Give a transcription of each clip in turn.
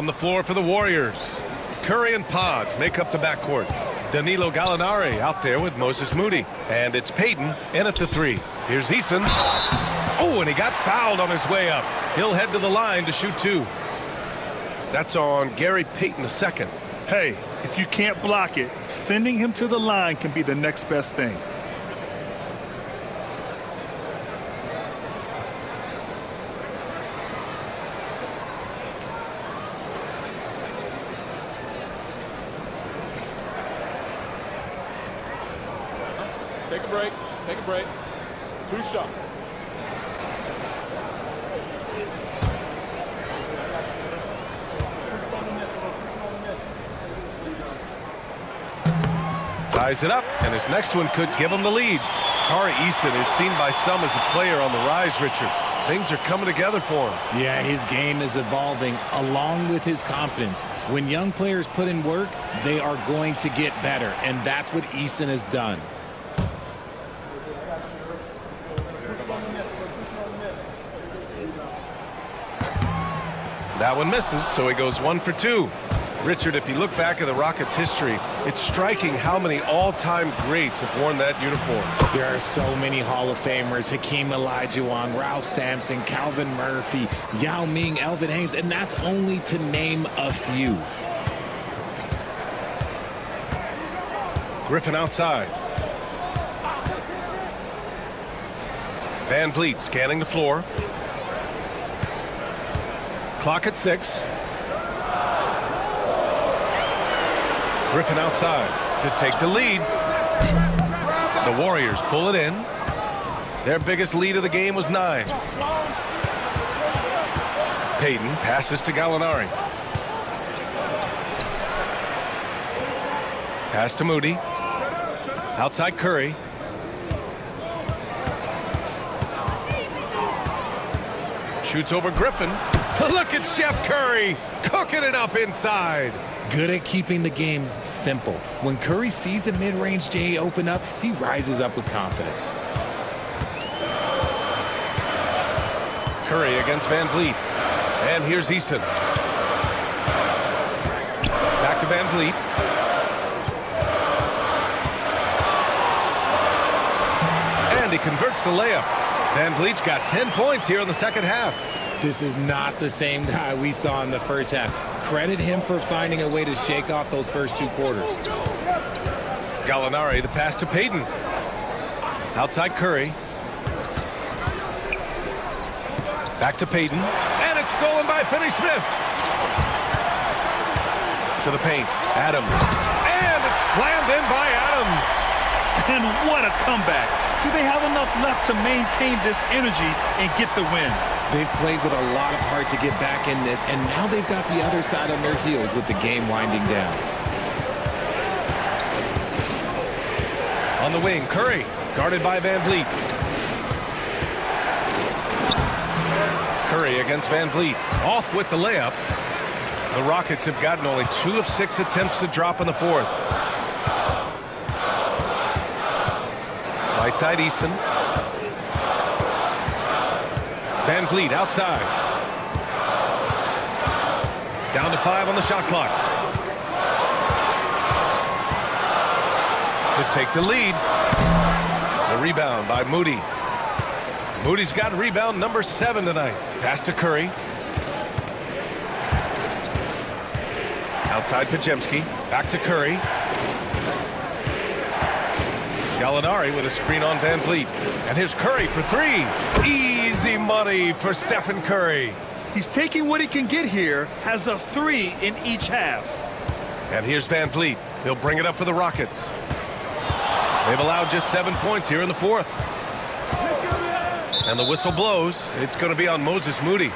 on the floor for the Warriors. Curry and Pods make up the backcourt. Danilo Gallinari out there with Moses Moody. And it's Payton in at the three. Here's Eason. Oh, and he got fouled on his way up. He'll head to the line to shoot two. That's on Gary Payton II. Hey, if you can't block it, sending him to the line can be the next best thing. Take a break. Take a break. 2 shots. Ties it up, and his next one could give him the lead. Tari Eason is seen by some as a player on the rise, Richard. Things are coming together for him. Yeah, his game is evolving along with his confidence. When young players put in work, they are going to get better, and that's what Eason has done. That one misses, so he goes 1 for 2. Richard, if you look back at the Rockets' history, it's striking how many all-time greats have worn that uniform. There are so many Hall of Famers: Hakeem Olajuwon, Ralph Sampson, Calvin Murphy, Yao Ming, Elvin Hayes, and that's only to name a few. Griffin outside. Van Vliet scanning the floor. Clock at 6. Griffin outside to take the lead. The Warriors pull it in. Their biggest lead of the game was 9. Payton passes to Gallinari. Pass to Moody. Outside Curry. Shoots over Griffin. Look at Chef Curry cooking it up inside. Good at keeping the game simple. When Curry sees the mid-range J open up, he rises up with confidence. Curry against Van Vliet. And here's Eason. Back to Van Vliet. And he converts the layup. Van Vliet's got 10 points here in the second half. This is not the same guy we saw in the first half. Credit him for finding a way to shake off those first 2 quarters. Gallinari, the pass to Payton. Outside Curry. Back to Payton. And it's stolen by Finney-Smith. To the paint. Adams. And it's slammed in by Adams. And what a comeback. Do they have enough left to maintain this energy and get the win? They've played with a lot of heart to get back in this, and now they've got the other side on their heels with the game winding down. On the wing, Curry, guarded by Van Vliet. Curry against Van Vliet, off with the layup. The Rockets have gotten only 2 of 6 attempts to drop in the fourth. Right side Easton. Van Vliet outside. Down to 5 on the shot clock. To take the lead. The rebound by Moody. Moody's got rebound number 7 tonight. Pass to Curry. Outside Pajemski. Back to Curry. Gallinari with a screen on Van Vliet. And here's Curry for 3. Easy money for Stephen Curry. He's taking what he can get here, has a 3 in each half. And here's Van Vliet. He'll bring it up for the Rockets. They've allowed just 7 points here in the fourth. And the whistle blows. It's going to be on Moses Moody.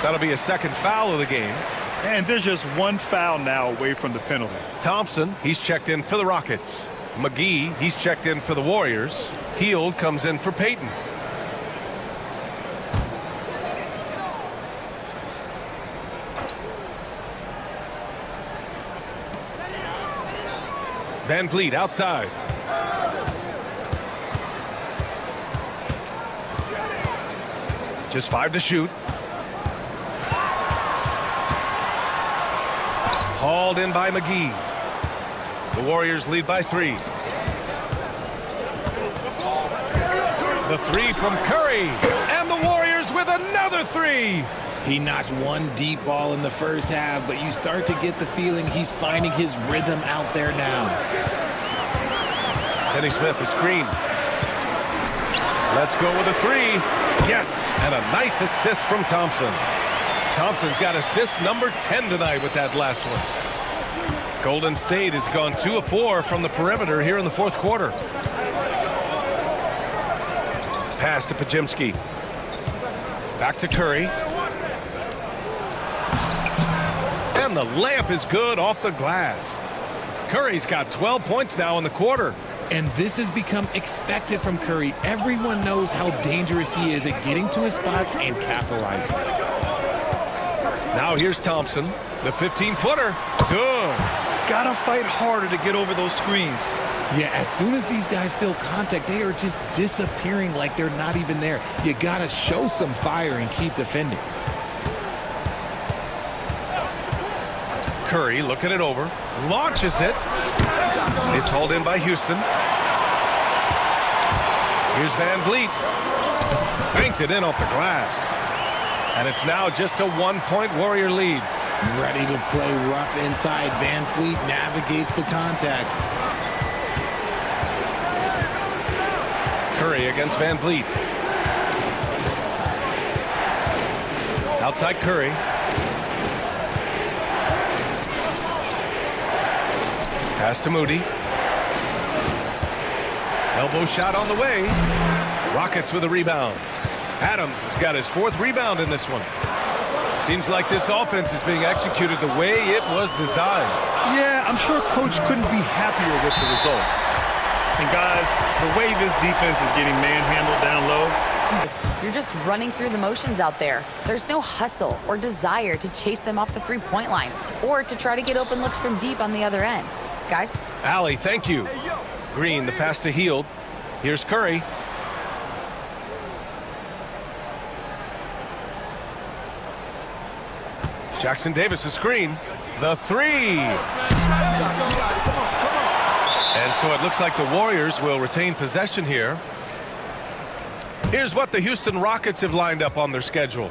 That'll be a second foul of the game. And there's just 1 foul now away from the penalty. Thompson, he's checked in for the Rockets. McGee, he's checked in for the Warriors. Hield comes in for Payton. Van Vliet outside. Just 5 to shoot. Hauled in by McGee. The Warriors lead by 3. The 3 from Curry. And the Warriors with another 3. He notched one deep ball in the first half, but you start to get the feeling he's finding his rhythm out there now. Kenny Smith, a screen. Let's go with a 3. Yes, and a nice assist from Thompson. Thompson's got assist number 10 tonight with that last one. Golden State has gone 2 of 4 from the perimeter here in the fourth quarter. Pass to Pajemski. Back to Curry. And the layup is good off the glass. Curry's got 12 points now in the quarter. And this has become expected from Curry. Everyone knows how dangerous he is at getting to his spots and capitalizing. Now here's Thompson, the 15-footer. Good. Gotta fight harder to get over those screens. Yeah, as soon as these guys feel contact, they are just disappearing like they're not even there. You gotta show some fire and keep defending. Curry looking it over, launches it. It's hauled in by Houston. Here's Van Vliet. Banked it in off the glass. And it's now just a 1-point Warrior lead. Ready to play rough inside. Van Vliet navigates the contact. Curry against Van Vliet. Outside Curry. Pass to Moody. Elbow shot on the way. Rockets with a rebound. Adams has got his 4th rebound in this one. Seems like this offense is being executed the way it was designed. Yeah, I'm sure Coach couldn't be happier with the results. And guys, the way this defense is getting manhandled down low. You're just running through the motions out there. There's no hustle or desire to chase them off the three-point line or to try to get open looks from deep on the other end. Guys? Allie, thank you. Green, the pass to Hield. Here's Curry. Jackson Davis, a screen. The 3. And so it looks like the Warriors will retain possession here. Here's what the Houston Rockets have lined up on their schedule.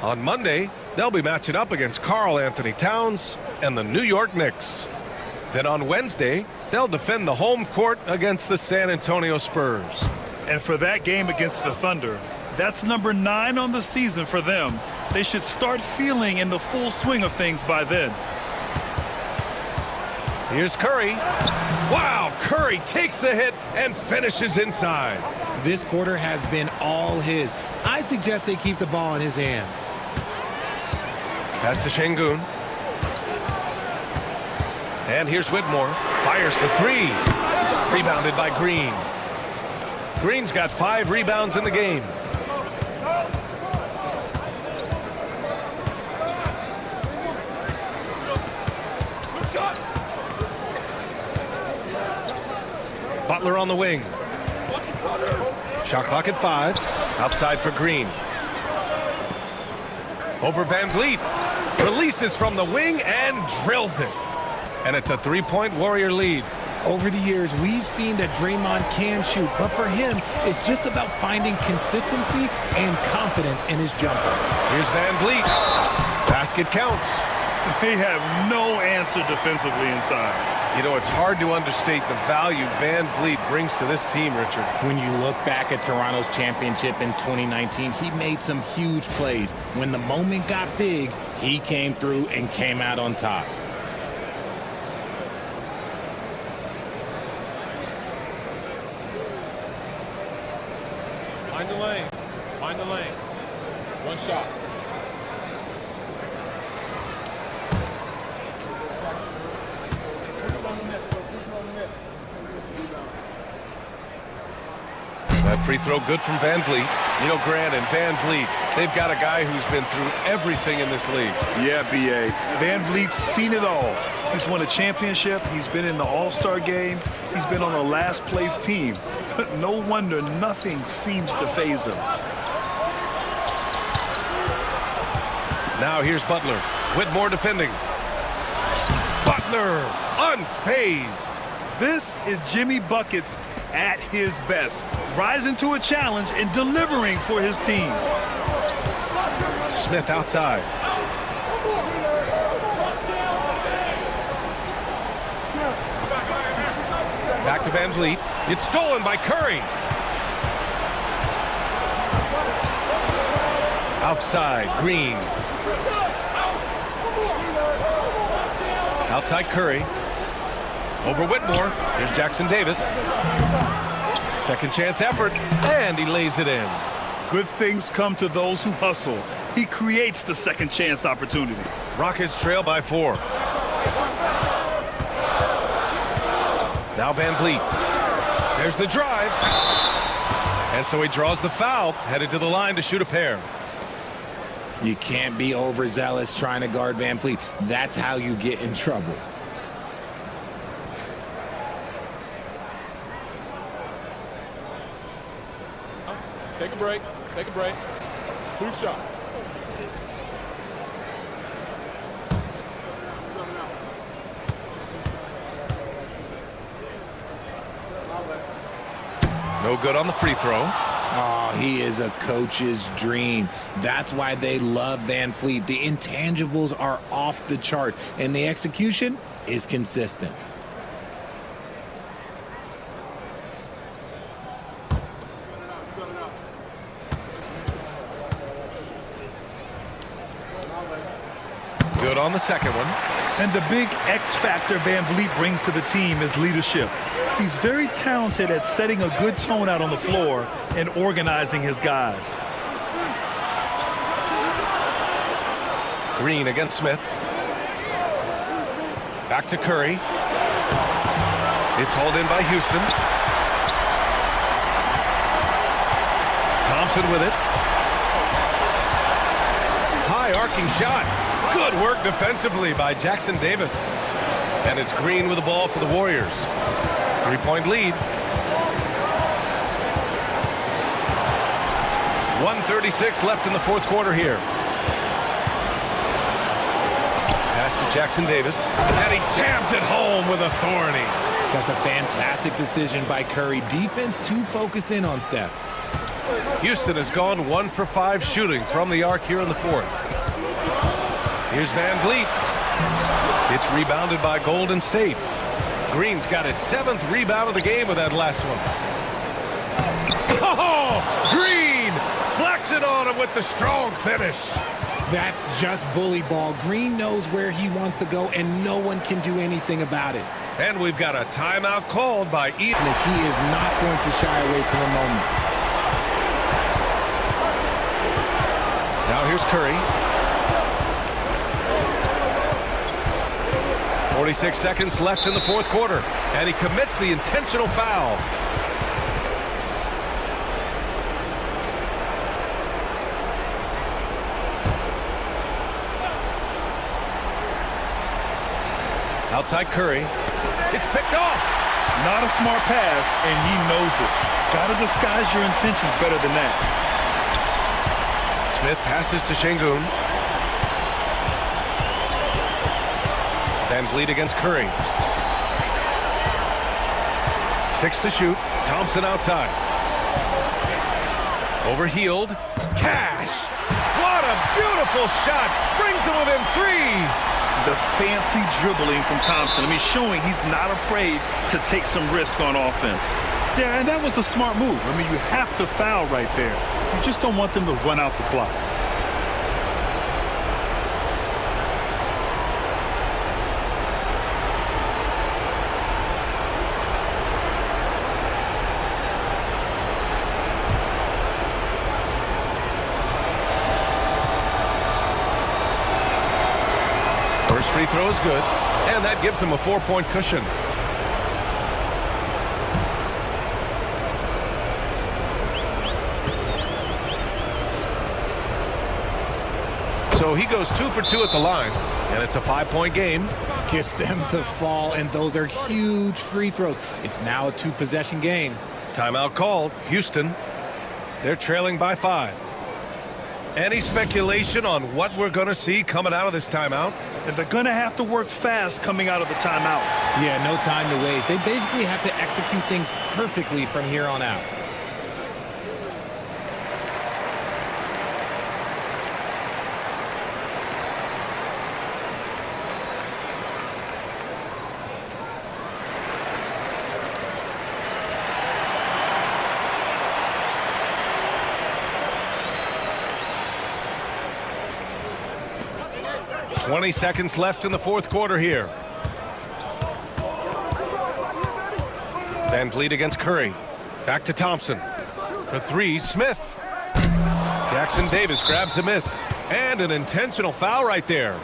On Monday, they'll be matching up against Karl Anthony Towns and the New York Knicks. Then on Wednesday, they'll defend the home court against the San Antonio Spurs. And for that game against the Thunder, that's number 9 on the season for them. They should start feeling in the full swing of things by then. Here's Curry. Wow, Curry takes the hit and finishes inside. This quarter has been all his. I suggest they keep the ball in his hands. Pass to Şengün. And here's Whitmore. Fires for 3. Rebounded by Green. Green's got 5 rebounds in the game. Butler on the wing. Shot clock at 5. Outside for Green. Over Van Vliet. Releases from the wing and drills it. And it's a 3-point Warrior lead. Over the years, we've seen that Draymond can shoot, but for him, it's just about finding consistency and confidence in his jumper. Here's Van Vliet. Basket counts. They have no answer defensively inside. You know, it's hard to understate the value Van Vliet brings to this team, Richard. When you look back at Toronto's championship in 2019, he made some huge plays. When the moment got big, he came through and came out on top. Mind the lanes. Mind the lanes. One shot. That free throw good from Van Vliet. You know, Grant and Van Vliet, they've got a guy who's been through everything in this league. Yeah, B.A. Van Vliet's seen it all. He's won a championship. He's been in the All-Star game. He's been on a last-place team. No wonder nothing seems to faze him. Now here's Butler. Whitmore defending. another. Unfazed. This is Jimmy Buckets at his best, rising to a challenge and delivering for his team. Smith outside. Back to Van Vliet. It's stolen by Curry. Outside, Green. Outside Curry. Over Whitmore. Here's Jackson Davis. Second chance effort, and he lays it in. Good things come to those who hustle. He creates the second chance opportunity. Rockets trail by 4. Now Van Vliet. There's the drive. And so he draws the foul, headed to the line to shoot a pair. You can't be overzealous trying to guard Van Vliet. That's how you get in trouble. Take a break. Take a break. 2 shots. No good on the free throw. Oh, he is a coach's dream. That's why they love Van Vliet. The intangibles are off the chart, and the execution is consistent. Good on the second one. And the big X factor Van Vliet brings to the team is leadership. He's very talented at setting a good tone out on the floor and organizing his guys. Green against Smith. Back to Curry. It's hauled in by Houston. Thompson with it. High arcing shot. Good work defensively by Jackson Davis. And it's Green with the ball for the Warriors. 3-point lead. 1:36 left in the fourth quarter here. Pass to Jackson Davis. And he jams it home with authority. That's a fantastic decision by Curry. Defense too focused in on Steph. Houston has gone 1 for 5 shooting from the arc here in the fourth. Here's Van Vliet. It's rebounded by Golden State. Green's got his 7th rebound of the game with that last one. Oh, Green flexing on him with the strong finish. That's just bully ball. Green knows where he wants to go, and no one can do anything about it. And we've got a timeout called by He is not going to shy away from a moment. Now here's Curry. 46 seconds left in the fourth quarter, and he commits the intentional foul. Outside Curry. It's picked off. Not a smart pass, and he knows it. Got to disguise your intentions better than that. Smith passes to Şengün. Van Vliet against Curry. 6 to shoot. Thompson outside. Overhealed. Cash. What a beautiful shot. Brings him within 3. The fancy dribbling from Thompson. I mean, showing he's not afraid to take some risk on offense. Yeah, and that was a smart move. I mean, you have to foul right there. You just don't want them to run out the clock. First free throw is good, and that gives him a 4-point cushion. So he goes 2 for 2 at the line, and it's a 5-point game. Gets them to fall, and those are huge free throws. It's now a 2-possession game. Timeout called. Houston. They're trailing by 5. Any speculation on what we're going to see coming out of this timeout? And they're going to have to work fast coming out of the timeout. Yeah, no time to waste. They basically have to execute things perfectly from here on out. "20 seconds left in the fourth quarter here. Van Vliet against Curry. Back to Thompson. For three, Smith. Jackson Davis grabs a miss. And an intentional foul right there.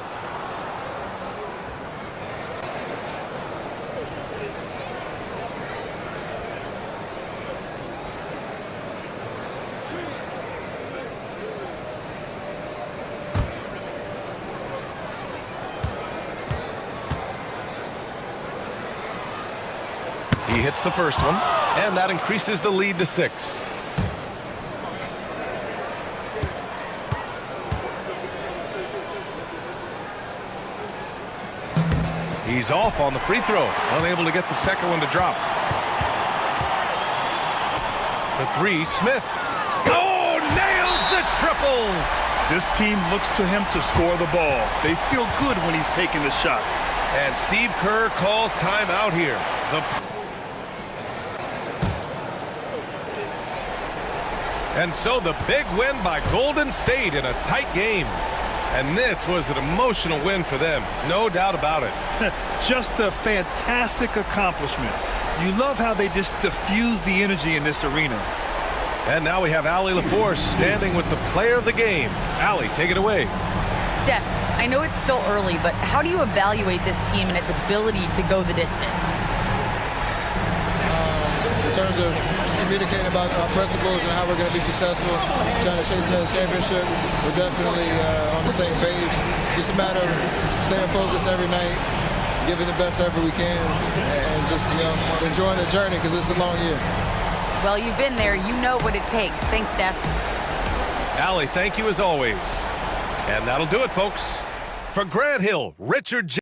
He hits the first one, and that increases the lead to 6. He's off on the free throw, unable to get the second one to drop. For three, Smith. Oh, nails the triple! This team looks to him to score the ball. They feel good when he's taking the shots. And Steve Kerr calls timeout here. And so the big win by Golden State in a tight game. And this was an emotional win for them, no doubt about it. Just a fantastic accomplishment. You love how they just diffuse the energy in this arena. And now we have Allie LaForce standing with the player of the game. Allie, take it away. Steph, I know it's still early, but how do you evaluate this team and its ability to go the distance? In terms of communicating about our principles and how we're going to be successful, trying to chase another championship, we're definitely on the same page. Just a matter of staying focused every night, giving the best effort we can, and just enjoying the journey because it's a long year. Well, you've been there. You know what it takes. Thanks, Steph. Allie, thank you as always. And that'll do it, folks. For Grant Hill, Richard J.